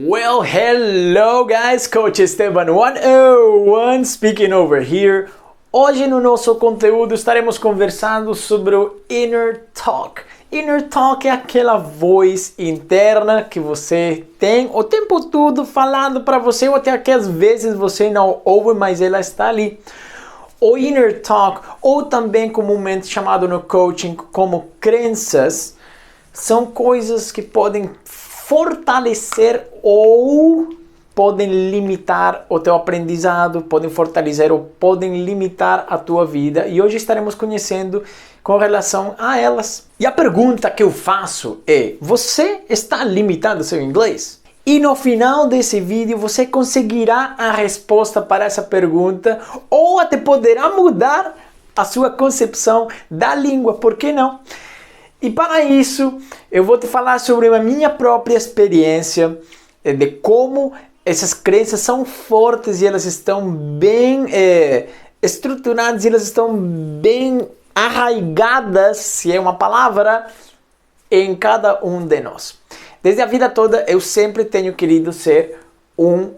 Well, hello guys, Coach Esteban 101 speaking over here. Hoje no nosso conteúdo estaremos conversando sobre o Inner Talk. Inner Talk é aquela voz interna que você tem o tempo todo falando para você, ou até que às vezes você não ouve, mas ela está ali. O Inner Talk, ou também comumente chamado no coaching como crenças, são coisas que podem fortalecer ou podem limitar o teu aprendizado, podem fortalecer ou podem limitar a tua vida. E hoje estaremos conhecendo com relação a elas. E a pergunta que eu faço é: você está limitando seu inglês? E no final desse vídeo você conseguirá a resposta para essa pergunta ou até poderá mudar a sua concepção da língua, por que não? E para isso eu vou te falar sobre a minha própria experiência de como essas crenças são fortes e elas estão bem estruturadas e elas estão bem arraigadas, se é uma palavra, em cada um de nós. Desde a vida toda eu sempre tenho querido ser um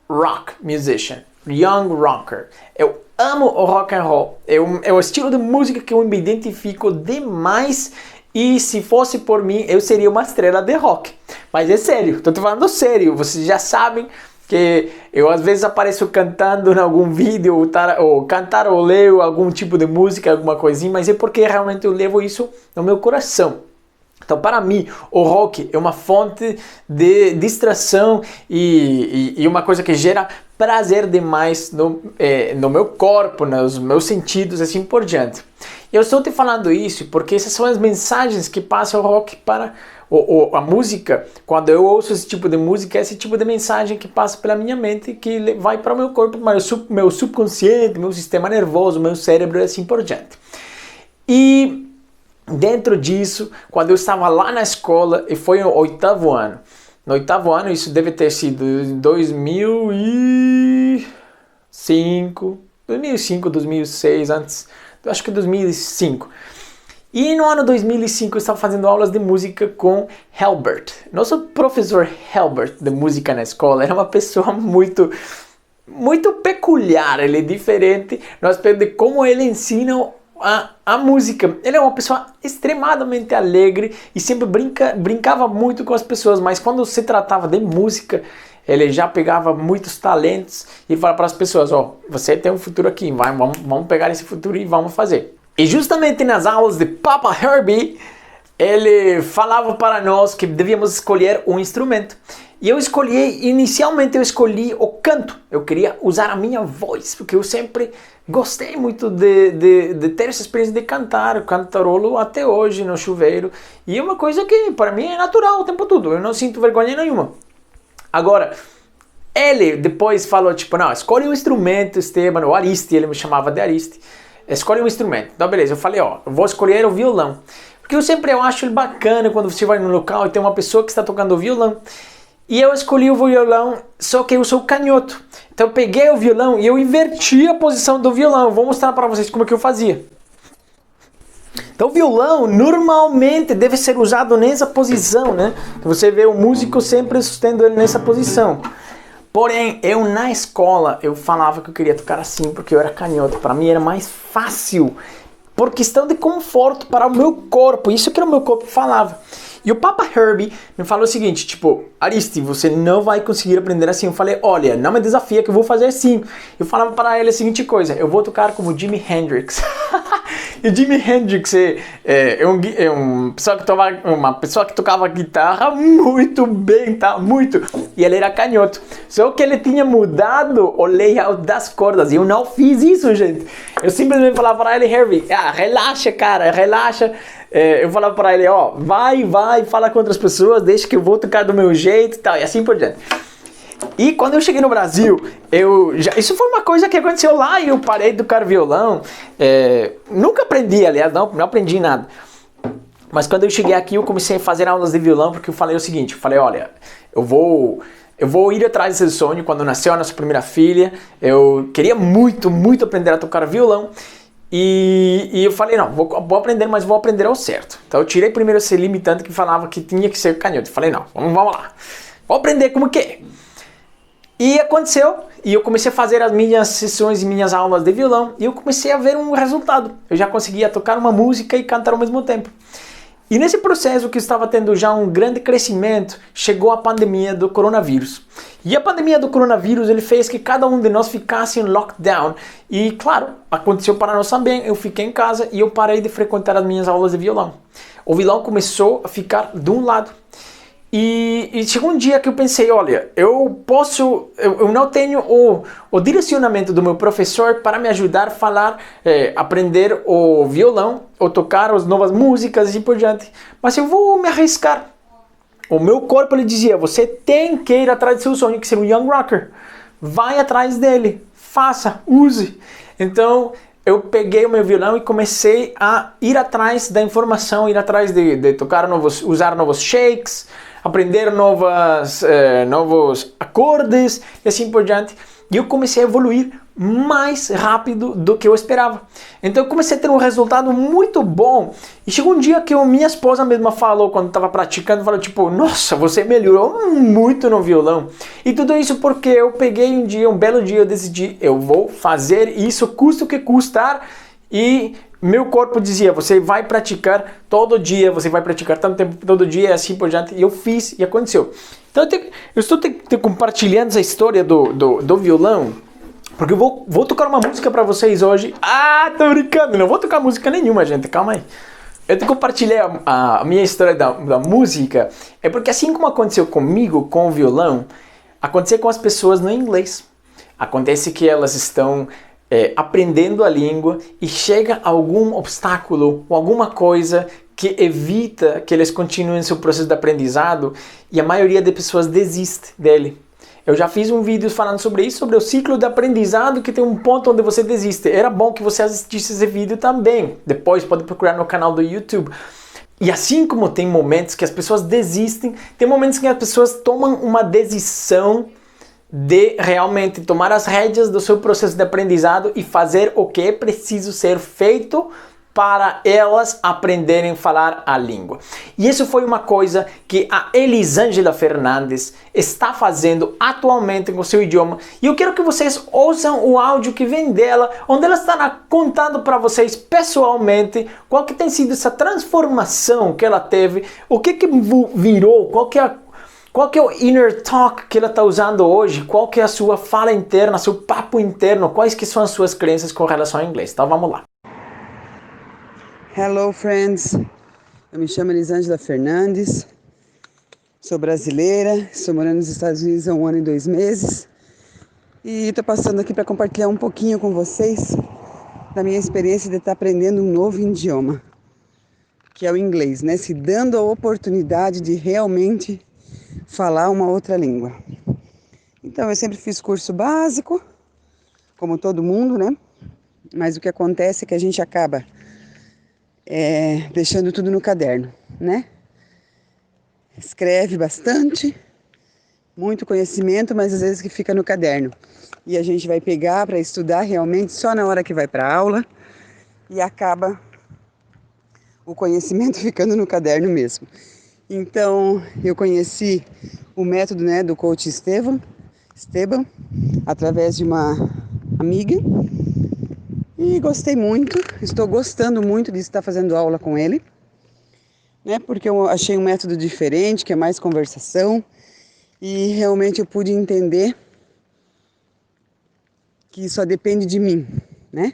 rock musician, young rocker. Eu amo o rock and roll, é o estilo de música que eu me identifico demais e se fosse por mim eu seria uma estrela de rock. Mas é sério, tô te falando sério, vocês já sabem que eu às vezes apareço cantando em algum vídeo ou cantaroleo algum tipo de música, alguma coisinha, mas é porque realmente eu levo isso no meu coração. Então, para mim, o rock é uma fonte de distração e uma coisa que gera prazer demais no meu corpo, nos meus sentidos, assim por diante. Eu estou te falando isso porque essas são as mensagens que passa o rock para a música. Quando eu ouço esse tipo de música, é esse tipo de mensagem que passa pela minha mente, que vai para o meu corpo, meu subconsciente, meu sistema nervoso, meu cérebro e assim por diante. E dentro disso, quando eu estava lá na escola, e foi no oitavo ano. No oitavo ano, isso deve ter sido em 2005, 2006, antes, acho que 2005. E no ano 2005 eu estava fazendo aulas de música com Helbert. Nosso professor Helbert de música na escola era uma pessoa muito peculiar, ele é diferente no aspecto de como ele ensina a música. Ele é uma pessoa extremamente alegre e sempre brincava muito com as pessoas, mas quando se tratava de música, ele já pegava muitos talentos e falava para as pessoas: ó, você tem um futuro aqui, vamos pegar esse futuro e vamos fazer. E justamente nas aulas de Papa Herbie, ele falava para nós que devíamos escolher um instrumento. E inicialmente eu escolhi o canto. Eu queria usar a minha voz, porque eu sempre gostei muito de ter essa experiência de cantar. Eu cantarolo até hoje no chuveiro. E é uma coisa que para mim é natural o tempo todo. Eu não sinto vergonha nenhuma. Agora, ele depois falou tipo: não, escolhe um instrumento, Esteban, ou Ariste, ele me chamava de Ariste. Escolhe um instrumento. Então beleza, eu falei: ó, eu vou escolher o violão. Porque eu acho ele bacana quando você vai no local e tem uma pessoa que está tocando o violão. E eu escolhi o violão, só que eu sou canhoto. Então eu peguei o violão e eu inverti a posição do violão. Eu vou mostrar para vocês como é que eu fazia. Então o violão normalmente deve ser usado nessa posição, né? Você vê o músico sempre sustentando ele nessa posição. Porém, eu na escola, eu falava que eu queria tocar assim porque eu era canhoto. Para mim era mais fácil, por questão de conforto para o meu corpo. Isso que o meu corpo falava. E o Papa Herbie me falou o seguinte, tipo: Ariste, você não vai conseguir aprender assim. Eu falei: olha, não me desafia que eu vou fazer assim. Eu falava para ele a seguinte coisa: eu vou tocar como Jimi Hendrix. E o Jimi Hendrix uma pessoa que tocava guitarra muito bem, tá? Muito. E ele era canhoto. Só que ele tinha mudado o layout das cordas. E eu não fiz isso, gente. Eu simplesmente falava para ele: Herbie, relaxa, cara, relaxa. Eu falava para ele: ó, vai, fala com outras pessoas, deixa que eu vou tocar do meu jeito e tal, e assim por diante. E quando eu cheguei no Brasil, isso foi uma coisa que aconteceu lá e eu parei de tocar violão. Nunca aprendi, aliás, não aprendi nada. Mas quando eu cheguei aqui, eu comecei a fazer aulas de violão, porque eu falei o seguinte: eu falei, olha, eu vou ir atrás desse sonho. Quando nasceu a nossa primeira filha, eu queria muito aprender a tocar violão. E eu falei: não, vou aprender, mas vou aprender ao certo. Então eu tirei primeiro esse limitante que falava que tinha que ser canhoto. Eu falei: não, vamos lá. vou aprender como que é. E aconteceu, e eu comecei a fazer as minhas sessões e minhas aulas de violão, e eu comecei a ver um resultado. Eu já conseguia tocar uma música e cantar ao mesmo tempo. E nesse processo que estava tendo já um grande crescimento, chegou a pandemia do coronavírus. E a pandemia do coronavírus, ele fez que cada um de nós ficasse em lockdown. E claro, aconteceu para nós também, eu fiquei em casa e eu parei de frequentar as minhas aulas de violão. O violão começou a ficar de um lado. E chegou um dia que eu pensei, olha, eu não tenho o direcionamento do meu professor para me ajudar a falar, aprender o violão, ou tocar as novas músicas e assim por diante. Mas eu vou me arriscar. O meu corpo ele dizia, você tem que ir atrás do seu sonho, que ser um young rocker. Vai atrás dele, faça, use. Então eu peguei o meu violão e comecei a ir atrás da informação, ir atrás de tocar usar novos shakes, aprender novos acordes e assim por diante. E eu comecei a evoluir mais rápido do que eu esperava. Então eu comecei a ter um resultado muito bom. E chegou um dia que minha esposa mesma falou, quando estava praticando, falou tipo, nossa, você melhorou muito no violão. E tudo isso porque eu peguei um belo dia, eu decidi, eu vou fazer isso, custa o que custar. E meu corpo dizia, você vai praticar todo dia, você vai praticar tanto tempo todo dia e assim por diante. E eu fiz e aconteceu. Então eu estou te compartilhando essa história do violão, porque eu vou tocar uma música para vocês hoje. Ah, tô brincando, não vou tocar música nenhuma, gente, calma aí. Eu te compartilhei a minha história da música, é porque assim como aconteceu comigo com o violão, aconteceu com as pessoas no inglês. Acontece que elas estão aprendendo a língua e chega algum obstáculo ou alguma coisa que evita que eles continuem seu processo de aprendizado e a maioria das pessoas desiste dele. Eu já fiz um vídeo falando sobre isso, sobre o ciclo de aprendizado que tem um ponto onde você desiste. Era bom que você assistisse esse vídeo também. Depois pode procurar no canal do YouTube. E assim como tem momentos que as pessoas desistem, tem momentos que as pessoas tomam uma decisão de realmente tomar as rédeas do seu processo de aprendizado e fazer o que é preciso ser feito para elas aprenderem a falar a língua. E isso foi uma coisa que a Elisângela Fernandes está fazendo atualmente com o seu idioma. E eu quero que vocês ouçam o áudio que vem dela, onde ela está contando para vocês pessoalmente qual que tem sido essa transformação que ela teve, o que virou, qual que é o inner talk que ela está usando hoje, qual que é a sua fala interna, seu papo interno, quais que são as suas crenças com relação ao inglês. Então vamos lá. Hello friends, eu me chamo Elisângela Fernandes, sou brasileira, estou morando nos Estados Unidos há 1 ano e 2 meses e estou passando aqui para compartilhar um pouquinho com vocês da minha experiência de estar aprendendo um novo idioma, que é o inglês, né? Se dando a oportunidade de realmente falar uma outra língua. Então eu sempre fiz curso básico, como todo mundo, né? Mas o que acontece é que a gente acaba deixando tudo no caderno, né? Escreve bastante, muito conhecimento, mas às vezes que fica no caderno. E a gente vai pegar para estudar realmente só na hora que vai para a aula e acaba o conhecimento ficando no caderno mesmo. Então, eu conheci o método, né, do coach Esteban, através de uma amiga. E gostei muito, estou gostando muito de estar fazendo aula com ele, né? Porque eu achei um método diferente, que é mais conversação, e realmente eu pude entender que só depende de mim, né?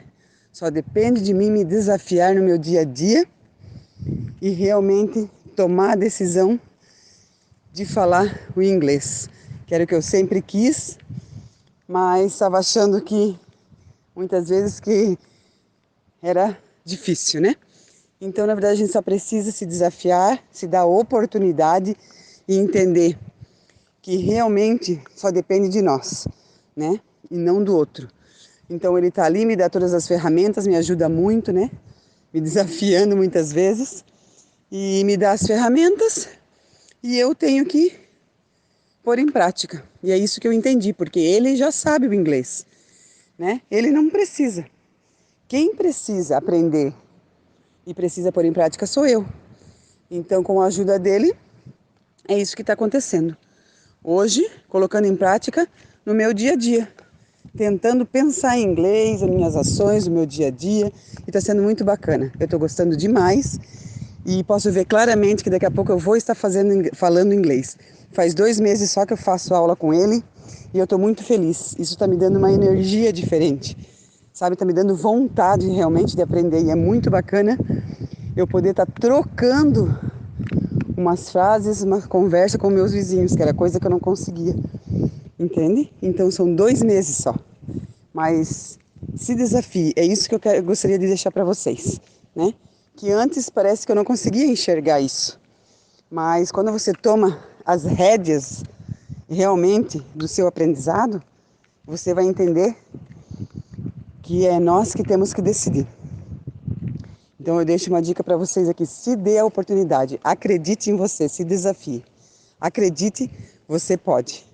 Só depende de mim me desafiar no meu dia a dia e realmente tomar a decisão de falar o inglês, que era o que eu sempre quis, mas estava achando que muitas vezes que era difícil, né? Então, na verdade, a gente só precisa se desafiar, se dar a oportunidade e entender que realmente só depende de nós, né? E não do outro. Então, ele tá ali, me dá todas as ferramentas, me ajuda muito, né? Me desafiando muitas vezes. E me dá as ferramentas e eu tenho que pôr em prática. E é isso que eu entendi, porque ele já sabe o inglês, né? Ele não precisa. Quem precisa aprender e precisa pôr em prática sou eu. Então, com a ajuda dele, é isso que está acontecendo. hoje, colocando em prática no meu dia a dia, tentando pensar em inglês, as minhas ações, o meu dia a dia, e está sendo muito bacana. Eu estou gostando demais e posso ver claramente que daqui a pouco eu vou estar falando inglês. Faz 2 meses só que eu faço aula com ele e eu estou muito feliz. Isso está me dando uma energia diferente, sabe? Está me dando vontade realmente de aprender e é muito bacana eu poder estar trocando umas frases, uma conversa com meus vizinhos, que era coisa que eu não conseguia, entende? Então são 2 meses só, mas se desafie, é isso que eu gostaria de deixar para vocês, né? Que antes parece que eu não conseguia enxergar isso, mas quando você toma as rédeas realmente do seu aprendizado, você vai entender que é nós que temos que decidir. Então eu deixo uma dica para vocês aqui, se dê a oportunidade, acredite em você, se desafie. Acredite, você pode.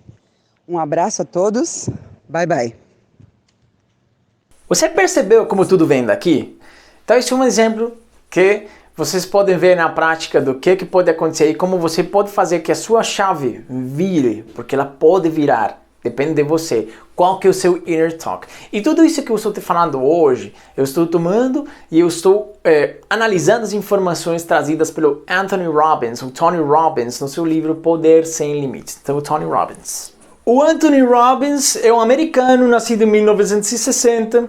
Um abraço a todos, bye bye. Você percebeu como tudo vem daqui? Então esse é um exemplo que vocês podem ver na prática do que pode acontecer e como você pode fazer que a sua chave vire, porque ela pode virar. Depende de você. Qual que é o seu inner talk? E tudo isso que eu estou te falando hoje, eu estou tomando e eu estou analisando as informações trazidas pelo Anthony Robbins, o Tony Robbins, no seu livro Poder Sem Limites. Então, o Tony Robbins. O Anthony Robbins é um americano, nascido em 1960,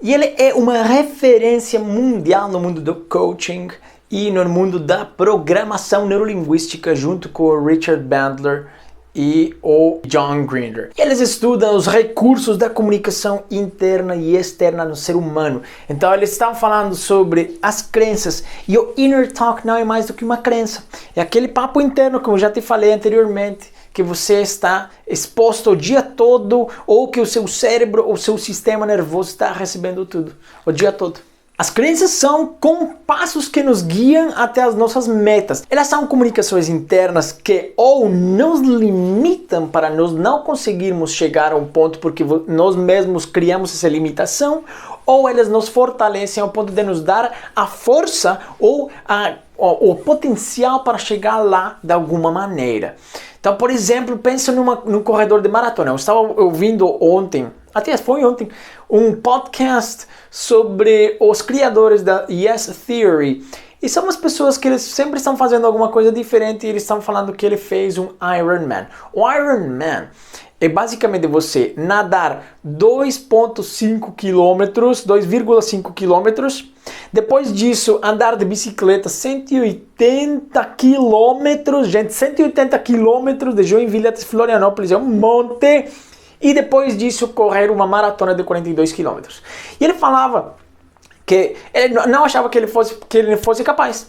e ele é uma referência mundial no mundo do coaching e no mundo da programação neurolinguística, junto com o Richard Bandler e o John Grinder. Eles estudam os recursos da comunicação interna e externa no ser humano. Então eles estão falando sobre as crenças. E o inner talk não é mais do que uma crença. É aquele papo interno, como eu já te falei anteriormente, que você está exposto o dia todo, ou que o seu cérebro ou o seu sistema nervoso está recebendo tudo o dia todo. As crenças são compassos que nos guiam até as nossas metas. Elas são comunicações internas que ou nos limitam para nós não conseguirmos chegar a um ponto porque nós mesmos criamos essa limitação, ou elas nos fortalecem ao ponto de nos dar a força ou o potencial para chegar lá de alguma maneira. Então, por exemplo, pensa num corredor de maratona. Eu estava ouvindo ontem, até foi ontem, um podcast sobre os criadores da Yes Theory. E são umas pessoas que eles sempre estão fazendo alguma coisa diferente e eles estão falando que ele fez um Ironman. O Ironman é basicamente você nadar 2,5 quilômetros, 2,5 quilômetros. Depois disso, andar de bicicleta 180 quilômetros. Gente, 180 quilômetros de Joinville até Florianópolis é um monte. E depois disso, correr uma maratona de 42 quilômetros. E ele falava que ele não achava que ele fosse capaz.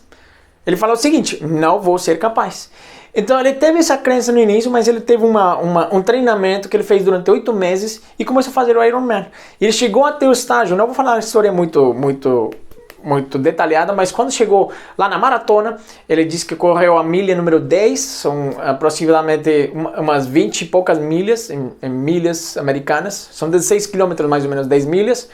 Ele falou o seguinte: não vou ser capaz. Então ele teve essa crença no início, mas ele teve um treinamento que ele fez durante 8 meses e começou a fazer o Ironman. Ele chegou até o estágio, não vou falar uma história muito detalhada, mas quando chegou lá na maratona, ele disse que correu a milha número 10, são aproximadamente umas 20 e poucas milhas, em milhas americanas, são 16 quilômetros mais ou menos, 10 milhas.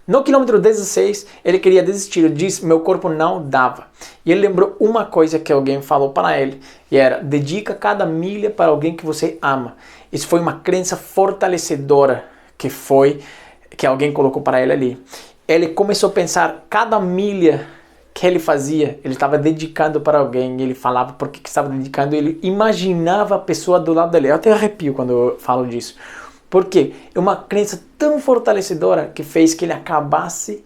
No quilômetro 16, ele queria desistir, ele disse, meu corpo não dava. E ele lembrou uma coisa que alguém falou para ele, e era, dedica cada milha para alguém que você ama. Isso foi uma crença fortalecedora que alguém colocou para ele ali. Ele começou a pensar, cada milha que ele fazia, ele estava dedicando para alguém, ele falava por que estava dedicando, ele imaginava a pessoa do lado dele. Eu até arrepio quando eu falo disso. Por quê? É uma crença tão fortalecedora que fez que ele acabasse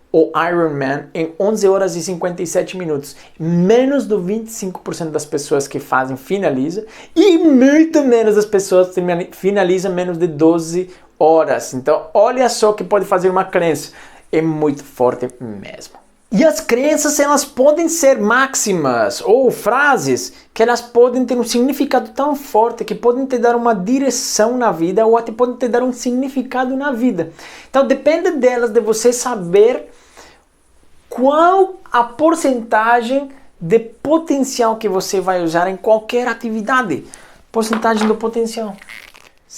o Ironman em 11 horas e 57 minutos. Menos do 25% das pessoas que fazem finaliza e muito menos das pessoas que finalizam menos de 12 horas. Então, olha só o que pode fazer uma crença. É muito forte mesmo. E as crenças, elas podem ser máximas ou frases que elas podem ter um significado tão forte que podem te dar uma direção na vida ou até podem te dar um significado na vida. Então depende delas, de você saber qual a porcentagem de potencial que você vai usar em qualquer atividade. Porcentagem do potencial.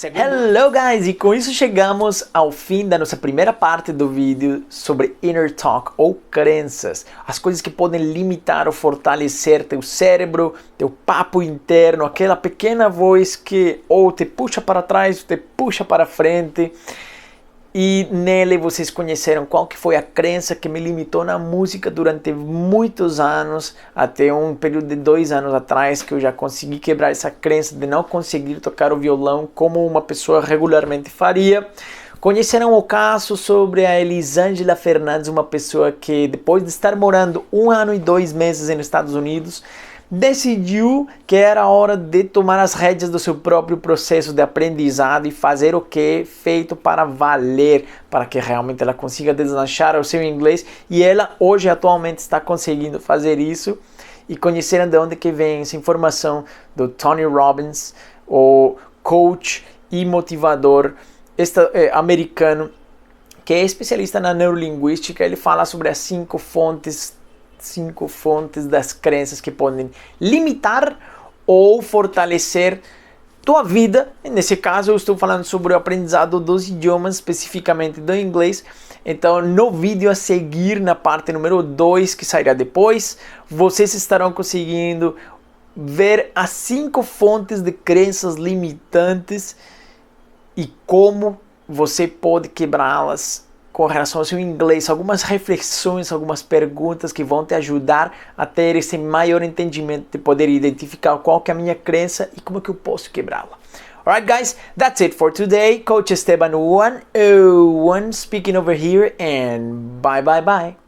Hello guys! E com isso chegamos ao fim da nossa primeira parte do vídeo sobre Inner Talk ou crenças. As coisas que podem limitar ou fortalecer teu cérebro, teu papo interno, aquela pequena voz que ou te puxa para trás ou te puxa para frente. E nele vocês conheceram qual que foi a crença que me limitou na música durante muitos anos, até um período de 2 anos atrás, que eu já consegui quebrar essa crença de não conseguir tocar o violão como uma pessoa regularmente faria. Conheceram o caso sobre a Elisângela Fernandes, uma pessoa que depois de estar morando 1 ano e 2 meses nos Estados Unidos, decidiu que era a hora de tomar as rédeas do seu próprio processo de aprendizado e fazer o que é feito para valer, para que realmente ela consiga deslanchar o seu inglês, e ela hoje atualmente está conseguindo fazer isso. E conheceram de onde que vem essa informação do Tony Robbins, o coach e motivador americano, que é especialista na neurolinguística. Ele fala sobre as 5 fontes das crenças que podem limitar ou fortalecer tua vida. Nesse caso eu estou falando sobre o aprendizado dos idiomas, especificamente do inglês. Então no vídeo a seguir, na parte número 2, que sairá depois, vocês estarão conseguindo ver as 5 fontes de crenças limitantes e como você pode quebrá-las com relação ao seu inglês, algumas reflexões, algumas perguntas que vão te ajudar a ter esse maior entendimento de poder identificar qual que é a minha crença e como que eu posso quebrá-la. Alright guys, that's it for today. Coach Esteban 101 speaking over here, and bye bye bye.